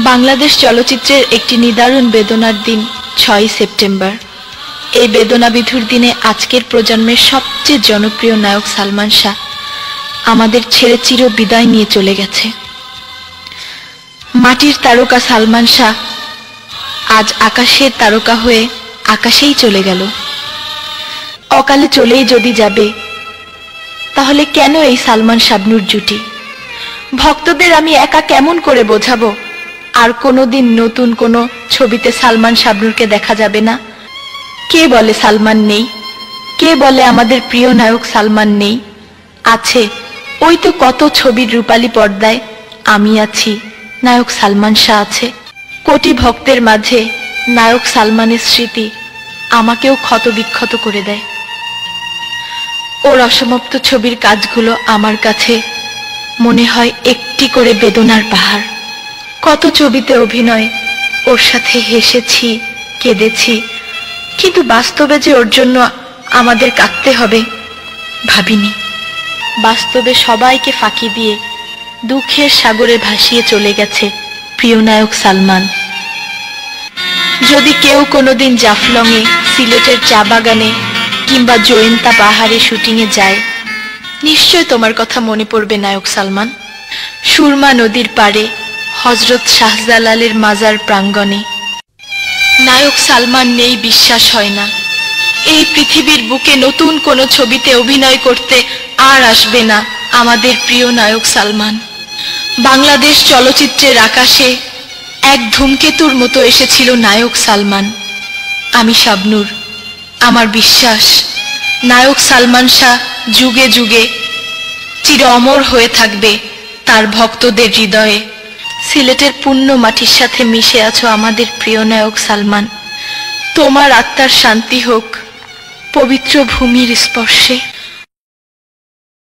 বাংলাদেশ চলচ্চিত্রের একটি নিদারুণ বেদনার দিন ৬ই সেপ্টেম্বর। এই বেদনাবিধুর দিনে আজকের প্রজন্মের সবচেয়ে জনপ্রিয় নায়ক সালমান শাহ আমাদের ছেড়ে চির বিদায় নিয়ে চলে গেছে। মাটির তারকা সালমান শাহ আজ আকাশের তারকা হয়ে আকাশেই চলে গেল। অকালে চলেই যদি যাবে, তাহলে কেন এই সালমান শাবনূর জুটি? ভক্তদের আমি একা কেমন করে বোঝাবো আর কোনোদিন নতুন কোনো ছবিতে সালমান শাবনূরকে দেখা যাবে না? কে বলে সালমান নেই? কে বলে আমাদের প্রিয় নায়ক সালমান নেই? আছে, ওই তো কত ছবির রূপালী পর্দায় আমি আছি, নায়ক সালমান শাহ আছে। কোটি ভক্তের মাঝে নায়ক সালমানের স্মৃতি আমাকেও ক্ষতবিক্ষত করে দেয়। ওর অসমাপ্ত ছবির কাজগুলো আমার কাছে মনে হয় একটি করে বেদনার পাহাড়। কত ছবিতে অভিনয়, ওর সাথে হেসেছি, কেঁদেছি, কিন্তু বাস্তবে যে ওর জন্য আমাদের কাঁদতে হবে ভাবিনি। বাস্তবে সবাইকে ফাঁকি দিয়ে দুঃখের সাগরে ভাসিয়ে চলে গেছে প্রিয় নায়ক সালমান। যদি কেউ কোনোদিন জাফলংয়ে, সিলেটের চা বাগানে কিংবা জয়ন্তা পাহাড়ে শুটিংয়ে যায়, নিশ্চয় তোমার কথা মনে পড়বে নায়ক সালমান। সুরমা নদীর পাড়ে, হযরত শাহজালালের মাজার প্রাঙ্গণে নায়ক সালমান নেই বিশ্বাস হয় না। এই পৃথিবীর বুকে নতুন কোনো ছবিতে অভিনয় করতে আর আসবে না আমাদের প্রিয় নায়ক সালমান। বাংলাদেশ চলচ্চিত্রের আকাশে এক ধূমকেতুর মতো এসেছিল নায়ক সালমান। আমি শাবনূর, আমার বিশ্বাস নায়ক সালমান শাহ যুগে যুগে চির অমর হয়ে থাকবে তার ভক্তদের হৃদয়ে। সিলেটের পুণ্য মাটির সাথে মিশে আছো আমাদের প্রিয় নায়ক সালমান। তোমার আত্মার শান্তি হোক পবিত্র ভূমির স্পর্শে।